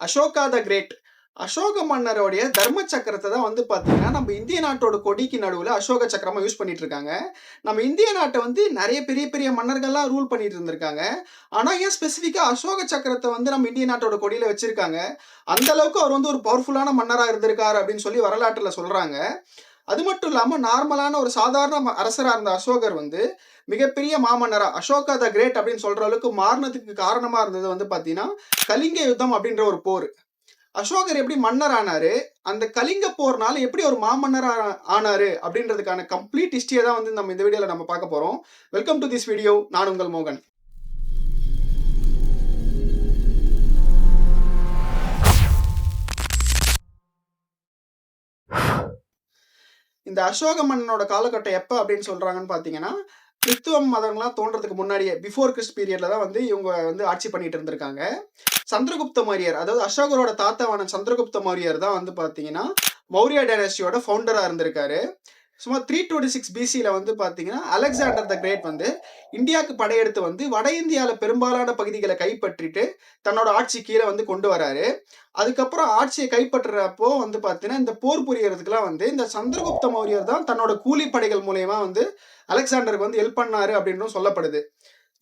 Ashoka the great. Ashoka மன்னருடைய தர்ம சக்கரத்த தான் வந்து பார்த்தீங்கன்னா, நம்ம இந்திய நாட்டோட கொடிக்கு நடுவுல அசோக சக்கரமா யூஸ் பண்ணிட்டு இருக்காங்க. நம்ம இந்திய நாட்ட வந்து நெறைய பெரிய பெரிய மன்னர்கள்லாம் ரூல் பண்ணிட்டு இருந்திருக்காங்க. ஆனா, ஏன் ஸ்பெசிஃபிக்கா அசோக சக்கரத்த வந்து நம்ம இந்திய நாட்டோட கொடியில வச்சிருக்காங்க? அந்த அளவுக்கு அவர் வந்து ஒரு பவர்ஃபுல்லான மன்னரா இருந்திருக்காரு அப்படின்னு சொல்லி வரலாற்றுல சொல்றாங்க. அது மட்டும் இல்லாம நார்மலான ஒரு சாதாரண அரசரா இருந்த அசோகர் வந்து மிகப்பெரிய மாமன்னரா அசோகா த கிரேட் அப்படின்னு சொல்ற அளவுக்கு மாறுனதுக்கு காரணமா இருந்தது வந்து பார்த்தீங்கன்னா, கலிங்க யுத்தம் அப்படின்ற ஒரு போர். அசோகர் எப்படி மன்னர் ஆனாரு? அந்த கலிங்க போர்னால எப்படி ஒரு மாமன்னரா ஆனாரு? அப்படின்றதுக்கான கம்ப்ளீட் ஹிஸ்டரிய தான் வந்து நம்ம இந்த வீடியோல நம்ம பார்க்க போறோம். Welcome do this video. நான் உங்கள் மோகன். இந்த அசோக மன்னனோட காலகட்டம் எப்ப அப்படின்னு சொல்றாங்கன்னு பார்த்தீங்கன்னா, கிறிஸ்துவம் மதம்லாம் தோன்றதுக்கு முன்னாடியே பிஃபோர் கிறிஸ்ட் பீரியட்ல தான் வந்து இவங்க வந்து ஆட்சி பண்ணிட்டு இருந்திருக்காங்க. சந்திரகுப்த மௌரியர், அதாவது அசோகரோட தாத்தாவான சந்திரகுப்த மௌரியர் தான் வந்து பார்த்தீங்கன்னா, மௌரிய டைனஸ்டியோட ஃபவுண்டரா இருந்திருக்காரு. சுமார் 326 பிசில வந்து பார்த்தீங்கன்னா, அலெக்சாண்டர் த கிரேட் வந்து இந்தியாவுக்கு படையெடுத்து வந்து வட இந்தியால பெரும்பாலான பகுதிகளை கைப்பற்றிட்டு, தன்னோட ஆட்சி கீழ வந்து கொண்டு வராரு. அதுக்கப்புறம் ஆட்சிய கைப்பற்றுறப்போ வந்து பார்த்தீங்கன்னா, இந்த போர் புரியறதுக்குலாம் வந்து இந்த சந்திரகுப்த மௌரியர் தான் தன்னோட கூலிப்படைகள் மூலியமா வந்து அலெக்சாண்டருக்கு வந்து ஹெல்ப் பண்ணாரு அப்படின்னும் சொல்லப்படுது.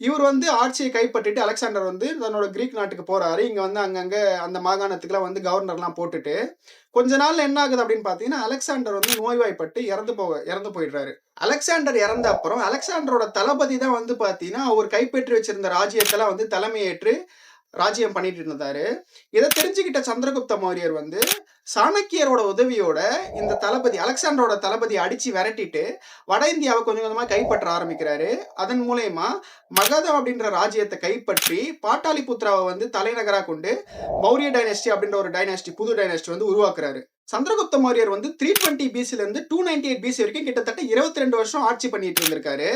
இவர் வந்து ஆட்சியை கைப்பற்றிட்டு அலெக்சாண்டர் வந்து தன்னோட கிரீக் நாட்டுக்கு போறாரு. இங்க வந்து அங்கங்க அந்த மாகாணத்துக்குலாம் வந்து கவர்னர்லாம் போட்டுட்டு, கொஞ்ச நாள்ல என்ன ஆகுது அப்படின்னு பார்த்தீங்கன்னா, அலெக்சாண்டர் வந்து நோய்வாய்ப்பட்டு இறந்து போயிடுறாரு. அலெக்சாண்டர் இறந்த அப்புறம் அலெக்சாண்டரோட தளபதி தான் வந்து பார்த்தீங்கன்னா, அவர் கைப்பற்றி வச்சிருந்த ராஜ்யத்தெல்லாம் வந்து தலைமையேற்று ராஜ்யம் பண்ணிட்டு இருந்தாரு. இதை தெரிஞ்சுக்கிட்ட சந்திரகுப்த மௌரியர் வந்து சாணக்கியரோட உதவியோட இந்த தளபதி அலெக்சாண்டரோட தளபதியை அடிச்சு விரட்டிட்டு வட இந்தியாவை கொஞ்சம் கொஞ்சமா கைப்பற்ற ஆரம்பிக்கிறாரு. அதன் மூலயமா மகதம் அப்படின்ற ராஜ்யத்தை கைப்பற்றி பாட்டாளிபுத்ராவை வந்து தலைநகரா கொண்டு மௌரிய டைனஸ்டி அப்படின்ற ஒரு டைனாஸ்டி புது டைனாஸ்டி வந்து உருவாக்குறாரு. சந்திரகுப்த மௌரியர் வந்து 320 பிசில இருந்து 298 பிசி வரைக்கும் கிட்டத்தட்ட 22 வருஷம் ஆட்சி பண்ணிட்டு இருந்திருக்காரு.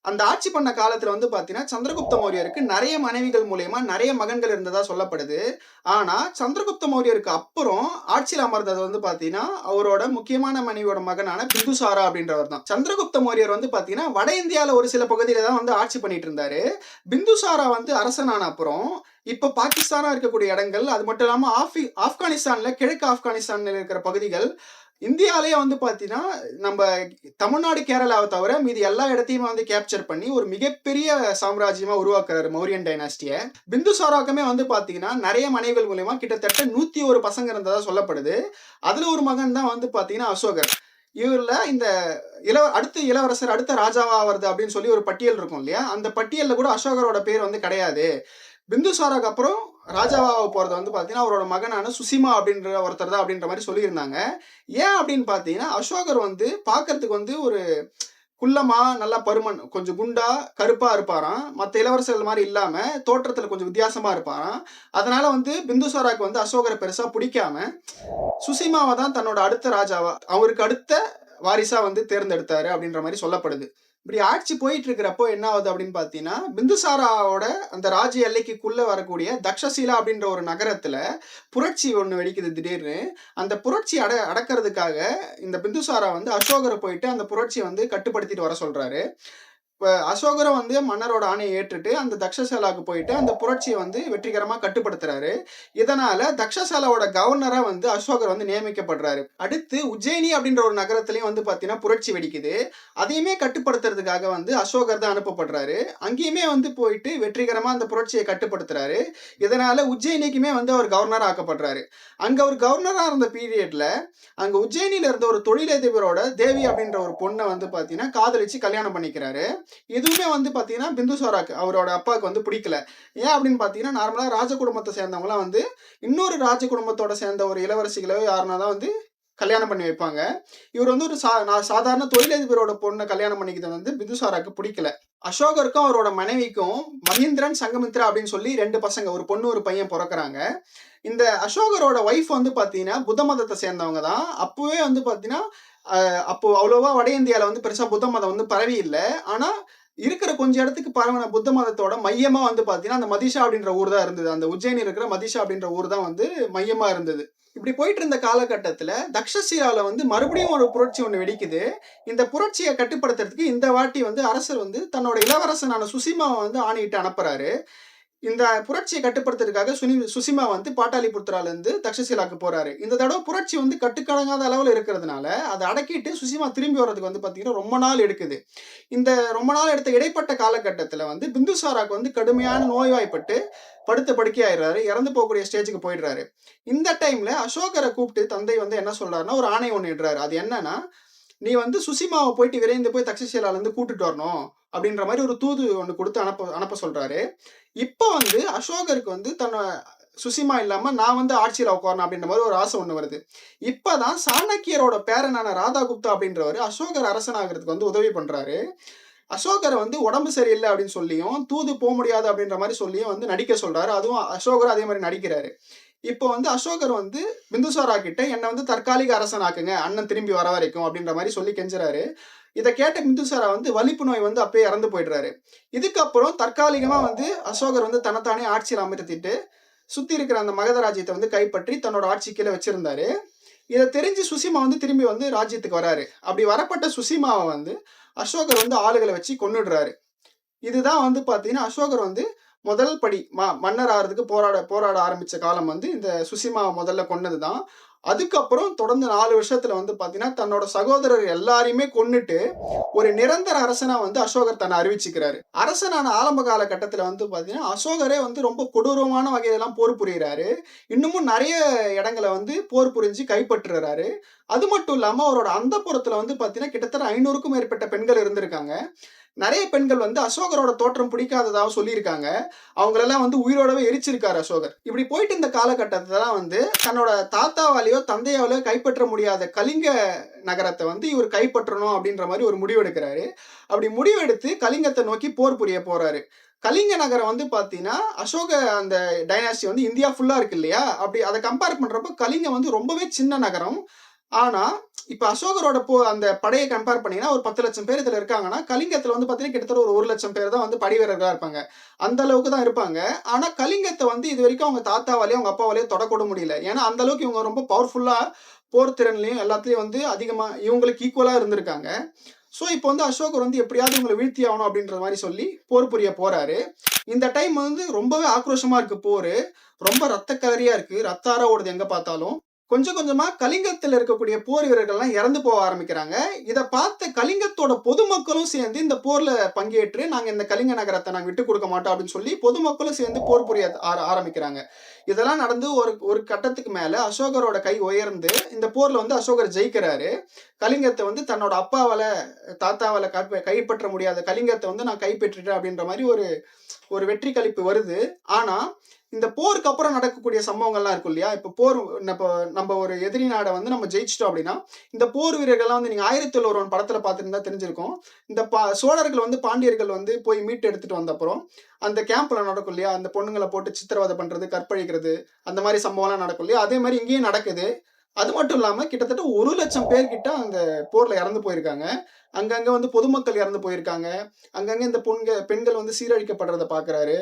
அந்த ஆட்சி பண்ண காலத்துல வந்து பாத்தீங்கன்னா, சந்திரகுப்த மௌரியருக்கு நெறைய மனைவிகள் மூலியமா நெறைய மகன்கள் இருந்ததா சொல்லப்படுது. ஆனா, சந்திரகுப்த மௌரியருக்கு அப்புறம் ஆட்சியில அமர்ந்தது வந்து பாத்தீங்கன்னா, அவரோட முக்கியமான மனைவியோட மகனான பிந்துசாரா அப்படின்றவர் தான். சந்திரகுப்த மௌரியர் வந்து பாத்தீங்கன்னா, வட இந்தியால ஒரு சில பகுதியில தான் வந்து ஆட்சி பண்ணிட்டு இருந்தாரு. பிந்துசாரா வந்து அரசனான அப்புறம், இப்ப பாகிஸ்தானா இருக்கக்கூடிய இடங்கள், அது மட்டும் இல்லாம ஆப்கானிஸ்தான்ல கிழக்கு ஆப்கானிஸ்தான்ல இருக்கிற பகுதிகள், இந்தியாலயே வந்து பாத்தீங்கன்னா, நம்ப தமிழ்நாடு, கேரளாவ தவிர மீதி எல்லா இடத்தையும் வந்து கேப்சர் பண்ணி ஒரு மிகப்பெரிய சாம்ராஜ்யமா உருவாக்குறாரு மௌரியன் டைனாஸ்டிய. பிந்துசாராவுக்குமே வந்து பாத்தீங்கன்னா, நெறைய மனைவிகள் மூலியமா கிட்டத்தட்ட 101 பசங்க இருந்ததா சொல்லப்படுது. அதுல ஒரு மகன் தான் வந்து பாத்தீங்கன்னா அசோகர். இவர்ல இந்த அடுத்த இளவரசர், அடுத்த ராஜாவா ஆவறது அப்படின்னு சொல்லி ஒரு பட்டியல் இருக்கும் இல்லையா? அந்த பட்டியல்ல கூட அசோகரோட பேர் வந்து கிடையாது. பிந்துசாராக்கு அப்புறம் ராஜாவா போறது வந்து பார்த்தீங்கன்னா, அவரோட மகனான சுசிமா அப்படின்ற ஒருத்தர் தான் அப்படின்ற மாரி சொல்லியிருந்தாங்க. ஏன் அப்படின்னு பார்த்தீங்கன்னா, அசோகர் வந்து பார்க்கறதுக்கு வந்து ஒரு குள்ளமா, நல்லா பருமன், கொஞ்சம் குண்டா, கருப்பா இருப்பாராம். மத்த இளவரசர்கள் மாரி இல்லாம, தோற்றத்துல கொஞ்சம் வித்தியாசமா இருப்பாராம். அதனால வந்து பிந்துசாராக்கு வந்து அசோகர பெருசா புடிக்காம, சுசிமாவ தான் தன்னோட அடுத்த ராஜாவா, அவருக்கு அடுத்த வாரிசா வந்து தேர்ந்தெடுத்தாரு அப்படின்ற மாரி சொல்லப்படுது. இப்படி ஆட்சி போயிட்டு இருக்கிறப்போ என்ன ஆகுது அப்படின்னு பார்த்தீங்கன்னா, பிந்துசாராவோட அந்த ராஜ்ய எல்லைக்குள்ள வரக்கூடிய தக்ஷசீலா அப்படின்ற ஒரு நகரத்துல புரட்சி ஒண்ணு வெடிக்குது திடீர்னு. அந்த புரட்சி அடக்கிறதுக்காக இந்த பிந்துசாரா வந்து அசோகர போயிட்டு அந்த புரட்சிய வந்து கட்டுப்படுத்திட்டு வர சொல்றாரு. இப்ப அசோகரும் வந்து மன்னரோட ஆணையை ஏற்றுட்டு அந்த தக்ஷசாலாவுக்கு போயிட்டு அந்த புரட்சியை வந்து வெற்றிகரமா கட்டுப்படுத்துறாரு. இதனால தக்ஷசாலாவோட கவர்னரா வந்து அசோகர் வந்து நியமிக்கப்படுறாரு. அடுத்து உஜ்ஜயினி அப்படின்ற ஒரு நகரத்திலயும் வந்து பாத்தீங்கன்னா புரட்சி வெடிக்குது. அதையுமே கட்டுப்படுத்துறதுக்காக வந்து அசோகர் தான் அனுப்பப்படுறாரு. அங்கேயுமே வந்து போயிட்டு வெற்றிகரமா அந்த புரட்சியை கட்டுப்படுத்துறாரு. இதனால உஜ்ஜயினிக்குமே வந்து அவர் கவர்னரா ஆக்கப்படுறாரு. அங்க ஒரு கவர்னரா இருந்த பீரியட்ல அங்க உஜ்ஜயினில இருந்த ஒரு தொழிலதிபரோட தேவி அப்படின்ற ஒரு பொண்ணை வந்து பாத்தீங்கன்னா காதலிச்சு கல்யாணம் பண்ணிக்கிறாரு. எதுவுமே வந்து பார்த்தீங்கன்னா, பிந்துசாராக்கு அவரோட அப்பாவுக்கு வந்து பிடிக்கல. ஏன் அப்படின்னு பார்த்தீங்கன்னா, நார்மலா ராஜ குடும்பத்த சேர்ந்தவங்கலாம் வந்து, இன்னொரு ராஜ குடும்பத்தோட சேர்ந்த ஒரு இளவரசிகளோ யாருனா தான் வந்து கல்யாணம் பண்ணி வைப்பாங்க. இவர் வந்து ஒரு சாதாரண தொழிலதிபரோட பொண்ண கல்யாணம் பண்ணிக்கிறது வந்து பிந்துசாராக்கு பிடிக்கல. அசோகருக்கும் அவரோட மனைவிக்கும் மகேந்திரன், சங்கமித்ரா அப்படின்னு சொல்லி 2 பசங்க, ஒரு பொண்ணு, ஒரு பையன் பொறக்குறாங்க. இந்த அசோகரோட ஒய்ஃப் வந்து பார்த்தீங்கன்னா, புத்த மதத்த சேர்ந்தவங்க தான். அப்பவே வந்து பார்த்தீங்கன்னா, அப்போ அவ்வளவா வட இந்தியால வந்து பெருசா புத்த மதம் வந்து பரவி இல்ல. ஆனா, இருக்கிற கொஞ்சம் இடத்துக்கு பரவுன புத்த மதத்தோட மையமா வந்து பார்த்தீங்கன்னா, அந்த மதிஷா அப்படின்ற ஊர் தான் இருந்தது. அந்த உஜ்ஜயினில இருக்கிற மதிஷா அப்படின்ற ஊர் தான் வந்து மையமா இருந்தது. இப்படி போயிட்டு இருந்த காலகட்டத்தில, தக்ஷசீலால வந்து மறுபடியும் ஒரு புரட்சி ஒண்ணு வெடிக்குது. இந்த புரட்சிய கட்டுப்படுத்துறதுக்கு இந்த வாட்டி வந்து அரசர் வந்து தன்னோட இளவரசனான சுசிமாவ வந்து ஆணையிட்டு அனுப்புறாரு. இந்த புரட்சியை கட்டுப்படுத்துறதுக்காக சுசிமா வந்து பாட்டாளிபுத்திராலேருந்து தக்ஷசிலாக்கு போறாரு. இந்த தடவை புரட்சி வந்து கட்டுக்கடங்காத அளவுல இருக்கிறதுனால, அத அடக்கிட்டு சுசிமா திரும்பி வர்றதுக்கு வந்து பார்த்தீங்கன்னா, ரொம்ப நாள் எடுக்குது. இந்த ரொம்ப நாள் எடுத்த இடைப்பட்ட காலகட்டத்தில வந்து பிந்துசாராக்கு வந்து கடுமையான நோய்வாய்ப்பட்டு படுத்த படுக்கையாயிடுறாரு. இறந்து போகக்கூடிய ஸ்டேஜ்க்கு போயிடுறாரு. இந்த டைம்ல அசோகர கூப்பிட்டு தந்தை வந்து என்ன சொல்றாருன்னா, ஒரு ஆணை ஒண்ணு இடுறாரு. அது என்னன்னா, "நீ வந்து சுசிமாவ போயிட்டு விரைந்து போய் தக்ஷசிலாலேருந்து கூட்டிட்டு வரணும்." அப்படின்ற மாரி ஒரு தூது ஒண்ணு குடுத்து அனுப்ப அனுப்ப சொல்றாரு. இப்ப வந்து அசோகருக்கு வந்து சுசிமா இல்லாம நான் வந்து ஆட்சியில உட்காரணும் அப்படின்ற மாரி ஒரு ஆசை ஒண்ணு வருது. இப்பதான் சாணக்கியரோட பேரனான ராதாகுப்தா அப்படின்றவரு அசோகர் அரசனாகுறதுக்கு வந்து உதவி பண்றாரு. அசோகர வந்து உடம்பு சரியில்ல அப்படின்னு சொல்லியும், தூது முடியாது அப்படின்ற மாரி சொல்லியும் வந்து நடிக்க சொல்றாரு. அதுவும் அசோகரும் அதே மாரி நடிக்கிறாரு. இப்போ வந்து அசோகர் வந்து பிந்துசாரா கிட்ட என்ன வந்து தற்காலிக அரசனாக்குங்க, அண்ணன் திரும்பி வர வரைக்கும் அப்படின்ற மாரி சொல்லி கெஞ்சுறாரு. இத கேட்ட பிந்துசாரா வந்து வலிப்பு நோய் வந்து அப்பயே இறந்து போயிடுறாரு. இதுக்கப்புறம் தற்காலிகமா வந்து அசோகர் வந்து தன்னைத்தானே ஆட்சியில அமர்த்திட்டு, சுத்தி இருக்கிற அந்த மகத ராஜ்யத்த வந்து கைப்பற்றி தன்னோட ஆட்சி கீழ வச்சிருந்தாரு. இத தெரிஞ்சு சுசிமா வந்து திரும்பி வந்து ராஜ்யத்துக்கு வராரு. அப்படி வரப்பட்ட சுசிமாவ வந்து அசோகர் வந்து ஆளுகள வச்சு கொன்னுடுறாரு. இதுதான் வந்து பார்த்தீங்கன்னா, அசோகர் வந்து முதல் படி மன்னர் ஆகுறதுக்கு போராட ஆரம்பிச்ச காலம் வந்து இந்த சுசிமாவ முதல்ல கொன்னது தான். அதுக்கப்புறம் தொடர்ந்து 4 வருஷத்துல வந்து பார்த்தீங்கன்னா, தன்னோட சகோதரர் எல்லாரையுமே கொன்னுட்டு, ஒரு நிரந்தர அரசனா வந்து அசோகர் தன்னை அறிவிச்சுக்கிறாரு. அரசனான ஆரம்ப காலகட்டத்துல வந்து பார்த்தீங்கன்னா, அசோகரே வந்து ரொம்ப கொடூரமான வகையிலலாம் போர் புரியிறாரு. இன்னமும் நெறைய இடங்கள வந்து போர் புரிஞ்சு கைப்பற்றுறாரு. அது மட்டும் இல்லாம அவரோட அந்தப்புரத்துல வந்து பார்த்தீங்கன்னா, கிட்டத்தட்ட 500க்கும் மேற்பட்ட பெண்கள் இருந்திருக்காங்க. நெறைய பெண்கள் வந்து அசோகரோட தோற்றம் பிடிக்காததாவும் சொல்லியிருக்காங்க. அவங்களெல்லாம் வந்து உயிரோடவே எரிச்சிருக்காரு அசோகர். இப்படி போயிட்டு இந்த காலகட்டத்துல தான் வந்து தன்னோட தாத்தாவாலயோ, தந்தையாலயோ கைப்பற்ற முடியாத கலிங்க நகரத்த வந்து இவர் கைப்பற்றணும் அப்படின்ற மாரி ஒரு முடிவு எடுக்கிறாரு. அப்படி முடிவெடுத்து கலிங்கத்த நோக்கி போர் புரிய போறாரு. கலிங்க நகரம் வந்து பார்த்தீங்கன்னா, அசோக அந்த டைனாஸ்டி வந்து இந்தியா ஃபுல்லா இருக்கு இல்லையா? அப்படி அத கம்பேர் பண்றப்போ கலிங்கம் வந்து ரொம்பவே சின்ன நகரம். ஆனா, இப்ப அசோகரோட அந்த படைய கம்பேர் பண்ணீங்கன்னா, ஒரு 10,00,000 பேர் இதுல இருக்காங்கன்னா, கலிங்கத்துல வந்து பார்த்தீங்கன்னா, கிட்டத்தட்ட ஒரு 1,00,000 பேர் தான் வந்து படை வீரர்களா இருப்பாங்க. அந்த அளவுக்கு தான் இருப்பாங்க. ஆனா, கலிங்கத்த வந்து இதுவரைக்கும் அவங்க தாத்தாவாலயோ, அவங்க அப்பாவாலயோ தொடக்கூட முடியல. ஏன்னா, அந்த அளவுக்கு இவங்க ரொம்ப பவர்ஃபுல்லா போர் திறன்லயும் எல்லாத்துலயும் வந்து அதிகமா இவங்களுக்கு ஈக்குவலா இருந்திருக்காங்க. ஸோ, இப்ப வந்து அசோகர் வந்து எப்படியாவது இவங்கள வீழ்த்தி ஆகணும் அப்படின்ற மாரி சொல்லி போர் புரிய போறாரு. இந்த டைம் வந்து ரொம்பவே ஆக்ரோஷமா இருக்கு போரு. ரொம்ப ரத்தக்களரியா இருக்கு. ரத்த ஆறா ஓடுது எங்க பார்த்தாலும். கொஞ்சம் கொஞ்சமா கலிங்கத்துல இருக்கக்கூடிய போர் வீரர்கள்லாம் இறந்து போக ஆரம்பிக்கிறாங்க. இத பார்த்த கலிங்கத்தோட பொதுமக்களும் சேர்ந்து இந்த போர்ல பங்கேற்று, நாங்க இந்த கலிங்க நகரத்த நாங்க விட்டுக் குடுக்க மாட்டோம் அப்படின்னு சொல்லி பொதுமக்களும் சேர்ந்து போர் புரிய ஆரம்பிக்கிறாங்க. இதெல்லாம் நடந்து ஒரு ஒரு கட்டத்துக்கு மேல அசோகரோட கை உயர்ந்து, இந்த போர்ல வந்து அசோகர் ஜெயிக்கிறாரு. கலிங்கத்த வந்து தன்னோட அப்பாவால, தாத்தாவால கைப்பற்ற முடியாத கலிங்கத்த வந்து நான் கைப்பற்றிட்டேன் அப்படின்ற மாரி ஒரு ஒரு வெற்றி களிப்பு வருது. ஆனா, இந்த போருக்கு அப்புறம் நடக்கக்கூடிய சம்பவங்கள்லாம் இருக்கும் இல்லையா? இப்ப நம்ப ஒரு எதிரி நாட வந்து நம்ம ஜெயிச்சுட்டோம் அப்டின்னா, இந்த போர் வீரர்கள்லாம் வந்து நீங்க 1001 படத்துல பார்த்திருந்தா தெரிஞ்சிருக்கும். இந்த சோழர்கள் வந்து பாண்டியர்கள் வந்து போய் மீட்டு எடுத்துட்டு வந்தப்புறம், அந்த கேம்ப்ல நடக்கும் இல்லையா? அந்த பொண்ணுங்கள போட்டு சித்திரவதை பண்றது, கற்பழிக்கிறது, அந்த மாரி சம்பவம்லாம் நடக்கும் இல்லையா? அதே மாரி இங்கேயும் நடக்குது. அது மட்டும் இல்லாம கிட்டத்தட்ட 1,00,000 பேர் கிட்ட அந்த போர்ல இறந்து போயிருக்காங்க. அங்கங்க வந்து பொதுமக்கள் இறந்து போயிருக்காங்க. அங்கங்க இந்த பெண்கள் வந்து சீரழிக்கப்படுறத பார்க்குறாரு.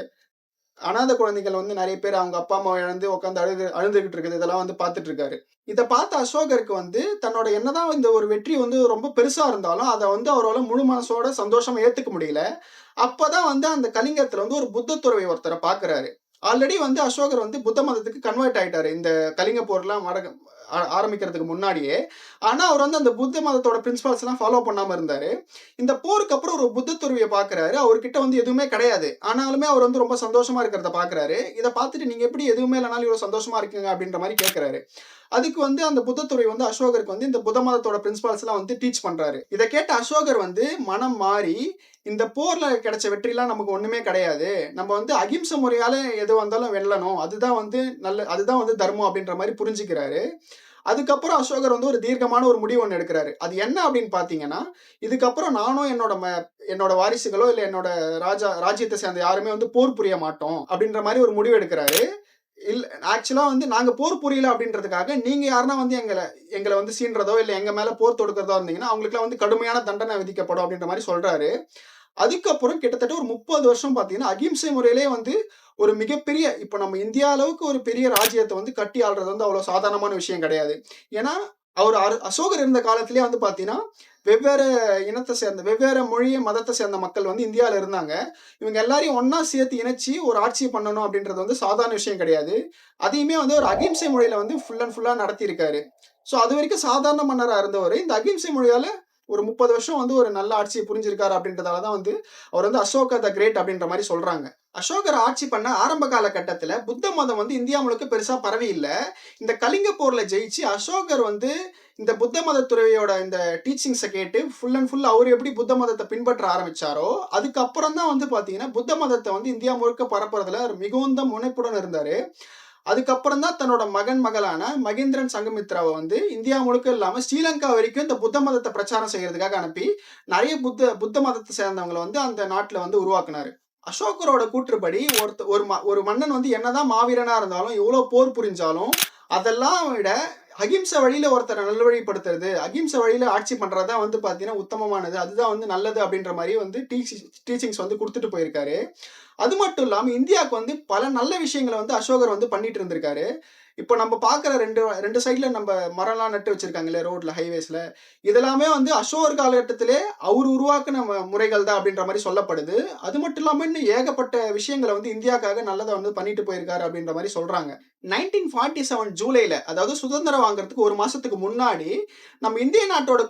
அனாதை குழந்தைகள் வந்து நெறைய பேர் அவங்க அப்பா, அம்மாவ இழந்து உட்கார்ந்து அழுதுகிட்டு இருக்குது. இதெல்லாம் வந்து பார்த்துட்டு இருக்காரு. இத பார்த்த அசோகருக்கு வந்து தன்னோட என்னதான் இந்த ஒரு வெற்றி வந்து ரொம்ப பெருசா இருந்தாலும், அத வந்து அவரால முழு மனசோட சந்தோஷமா ஏத்துக்க முடியல. அப்பதான் வந்து அந்த கலிங்கத்துல வந்து ஒரு புத்த துறவி ஒருத்தர பார்க்குறாரு. ஆல்ரெடி வந்து அசோகர் வந்து புத்த மதத்துக்கு கன்வெர்ட் ஆயிட்டாரு. இந்த கலிங்க போர்லாம் ஆரம்பிக்கிறதுக்கு முன்னாடியே. ஆனா, அவர் வந்து அந்த புத்த மதத்தோட பிரின்சிபல்ஸ்லாம் ஃபாலோ பண்ணாம இருந்தாரு. இந்த போருக்கு அப்புறம் ஒரு புத்த துறவிய பார்க்குறாரு. அவர்கிட்ட வந்து எதுவுமே கிடையாது. ஆனாலுமே அவர் வந்து ரொம்ப சந்தோஷமா இருக்கிறத பார்க்குறாரு. இத பார்த்துட்டு நீங்க எப்படி எதுவுமே இல்லனாலும் இவ்வளவு சந்தோஷமா இருக்கீங்க அப்படின்ற மாரி கேட்கிறாரு. அதுக்கு வந்து அந்த புத்த துறவி வந்து அசோகருக்கு வந்து இந்த புத்த மதத்தோட பிரின்சிபல்ஸ்லாம் வந்து டீச் பண்றாரு. இத கேட்ட அசோகர் வந்து மனம் மாறி, இந்த போர்ல கிடைச்ச வெற்றிலாம் நமக்கு ஒண்ணுமே கிடையாது. நம்ம வந்து அகிம்சை முறையால எது வந்தாலும் வெல்லணும். அதுதான் வந்து தர்மம் அப்படின்ற மாரி புரிஞ்சுக்கிறாரு. அதுக்கப்புறம் அசோகர் வந்து ஒரு தீர்க்கமான ஒரு முடிவு ஒண்ணு எடுக்குறாரு. அது என்ன அப்படின்னு பார்த்தீங்கன்னா, இதுக்கப்புறம் நானும் என்னோட வாரிசுகளோ, இல்ல என்னோட ராஜ்யத்த சேர்ந்த யாருமே வந்து போர் புரிய மாட்டோம். அப்படின்ற மாரி ஒரு முடிவு எடுக்குறாரு. இல்ல ஆக்சுவலா வந்து நாங்க போர் புரியல அப்படின்றதுக்காக, நீங்க யாருனா வந்து எங்கள வந்து சீன்றதோ, இல்ல எங்க மேல போர் தொடுக்கிறதோ இருந்தீங்கன்னா, அவங்களுக்கெல்லாம் வந்து கடுமையான தண்டனை விதிக்கப்படும் அப்படின்ற மாரி சொல்றாரு. அதுக்கப்புறம் கிட்டத்தட்ட ஒரு 30 வருஷம் பார்த்தீங்கன்னா, அகிம்சை முறையிலே வந்து ஒரு மிகப்பெரிய இப்ப நம்ம இந்தியா அளவுக்கு ஒரு பெரிய ராஜ்யத்த வந்து கட்டி ஆள்றது வந்து அவ்வளோ சாதாரணமான விஷயம் கிடையாது. ஏன்னா, அவர் அசோகர் இருந்த காலத்திலேயே வந்து பார்த்தீங்கன்னா, வெவ்வேறு இனத்த சேர்ந்த, வெவ்வேறு மொழி, மதத்த சேர்ந்த மக்கள் வந்து இந்தியால இருந்தாங்க. இவங்க எல்லாரையும் ஒண்ணா சேர்த்து இணைச்சு ஒரு ஆட்சிய பண்ணணும் அப்படின்றது வந்து சாதாரண விஷயம் கிடையாது. அதையுமே வந்து ஒரு அகிம்சை முறையில வந்து ஃபுல் அண்ட் ஃபுல்லா நடத்தியிருக்காரு. ஸோ அதுவரைக்கும் சாதாரண மன்னரா இருந்தவரு, இந்த அகிம்சை மொழியால ஒரு 30 வருஷம் வந்து ஒரு நல்ல ஆட்சிய புரிஞ்சிருக்காரு அப்படின்றதால தான் வந்து, அவர் வந்து அசோகா த கிரேட் அப்படின்ற மாரி சொல்றாங்க. அசோகர் ஆட்சி பண்ண ஆரம்ப காலகட்டத்தில புத்த மதம் வந்து இந்தியா முழுக்க பெருசா பரவி இல்ல. இந்த கலிங்க போர்ல ஜெயிச்சு அசோகர் வந்து இந்த புத்த மத துறவியோட இந்த டீச்சிங்ஸ கேட்டு ஃபுல் அண்ட் ஃபுல் அவரு எப்படி புத்த மதத்த பின்பற்ற ஆரம்பிச்சாரோ, அதுக்கப்புறம் தான் வந்து பார்த்தீங்கன்னா, புத்த மதத்த வந்து இந்தியா முழுக்க பரப்புறதுல மிகுந்த முனைப்புடன் இருந்தாரு. அதுக்கப்புறம் தான் தன்னோட மகன், மகளான மகேந்திரன் சங்கமித்ராவ வந்து இந்தியா முழுக்க இல்லாம ஸ்ரீலங்கா வரைக்கும் இந்த புத்த மதத்த பிரச்சாரம் செய்யறதுக்காக அனுப்பி, நெறைய புத்த மதத்த சேர்ந்தவங்கள வந்து அந்த நாட்ல வந்து உருவாக்குனாரு. அசோகரோட கூற்றுப்படி ஒரு மன்னன் வந்து என்னதான் மாவீரனா இருந்தாலும், எவ்வளோ போர் புரிஞ்சாலும், அதெல்லாம் விட அகிம்சை வழியில ஒருத்தர நல்வழிப்படுத்துறது, அகிம்சை வழியில ஆட்சி பண்றது தான் வந்து பார்த்தீங்கன்னா உத்தமமானது. அதுதான் வந்து நல்லது அப்படின்ற மாரி வந்து டீச்சிங்ஸ் வந்து குடுத்துட்டு போயிருக்காரு. அது மட்டும் இல்லாம இந்தியாவுக்கு வந்து பல நல்ல விஷயங்கள வந்து அசோகர் வந்து பண்ணிட்டு இருந்திருக்காரு. இப்ப நம்ம பார்க்குற 2 சைடுல நம்ப மரம்லாம் நட்டு வச்சிருக்காங்க இல்லையா ரோட்ல, ஹைவேஸ்ல. இதெல்லாமே வந்து அசோகர் காலகட்டத்திலே அவரு உருவாக்குன முறைகள் தான் அப்படின்ற மாரி சொல்லப்படுது. அது மட்டும் இல்லாம இன்னும் ஏகப்பட்ட விஷயங்கள வந்து இந்தியாக்காக நல்லத வந்து பண்ணிட்டு போயிருக்காரு அப்படின்ற மாரி சொல்றாங்க. 1947 ஜூலைல அதாவது சுதந்திரம் வாங்குறதுக்கு 1 மாசத்துக்கு முன்னாடி, நம்ம இந்திய நாட்டோட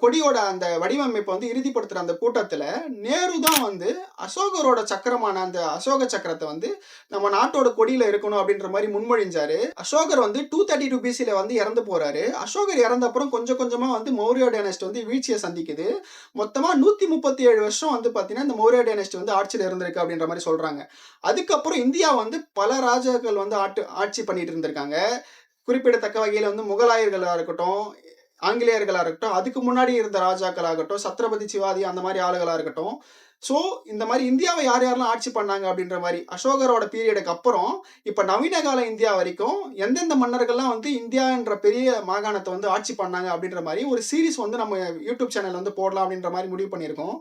கொடியோட அந்த வடிவமைப்ப வந்து இறுதிப்படுத்துற அந்த கூட்டத்துல, நேரு தான் வந்து அசோகரோட சக்கரமான அந்த அசோக சக்கரத்த வந்து நம்ம நாட்டோட கொடியில இருக்கணும் அப்படின்ற மாரி முன்மொழிஞ்சாரு. அசோகர் வந்து 232 பிசில வந்து இறந்து போறாரு. அசோகர் இறந்த அப்புறம் கொஞ்சம் கொஞ்சமா வந்து மௌரிய டைனஸ்டி வந்து வீழ்ச்சிய சந்திக்குது. மொத்தமா 137 வருஷம் வந்து பார்த்தீங்கன்னா, இந்த மௌரிய டைனஸ்டி வந்து ஆட்சியில இருந்திருக்கு அப்படின்ற மாரி சொல்றாங்க. அதுக்கப்புறம் இந்தியா வந்து பல ராஜாக்கள் வந்து ஆட்சி பண்ணிட்டு இருந்திருக்காங்க. குறிப்பிடத்தக்க வகையில வந்து முகலாயர்களா இருக்கட்டும், ஆங்கிலேயர்களா இருக்கட்டும், அதுக்கு முன்னாடி இருந்த ராஜாக்கள் ஆகட்டும், சத்ரபதி சிவாஜி அந்த மாரி ஆளுகளா இருக்கட்டும். ஸோ, இந்த மாரி இந்தியாவ யார் யாரெல்லாம் ஆட்சி பண்ணாங்க அப்படின்ற மாரி, அசோகரோட பீரியடுக்கு அப்புறம், இப்ப நவீன கால இந்தியா வரைக்கும் எந்தெந்த மன்னர்கள்லாம் வந்து இந்தியான்ற பெரிய மாகாணத்த வந்து ஆட்சி பண்ணாங்க அப்படின்ற மாரி ஒரு சீரிஸ் வந்து நம்ம யூடியூப் சேனல்ல வந்து போடலாம் அப்படின்ற மாரி முடிவு பண்ணியிருக்கோம்.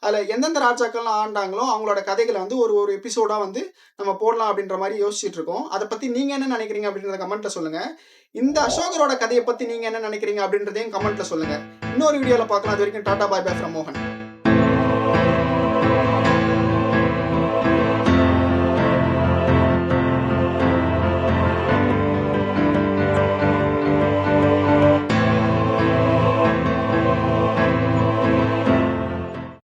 அதுல எந்தெந்த ராஜாக்கள்லாம் ஆண்டாங்களோ, அவங்களோட கதைகள வந்து ஒரு ஒரு எபிசோடா வந்து நம்ம போடலாம் அப்படின்ற மாரி யோசிச்சுட்டு இருக்கோம். அத பத்தி நீங்க என்ன நினைக்கிறீங்க அப்படின்றத கமெண்ட்ல சொல்லுங்க. இந்த அசோகரோட கதைய பத்தி நீங்க என்ன நினைக்கிறீங்க அப்படின்றதையும் கமெண்ட்ல சொல்லுங்க. இன்னொரு வீடியோல பார்க்கலாம். அதுவரைக்கும் டாடா, பாய் பாய் ஃப்ரம் மோகன்.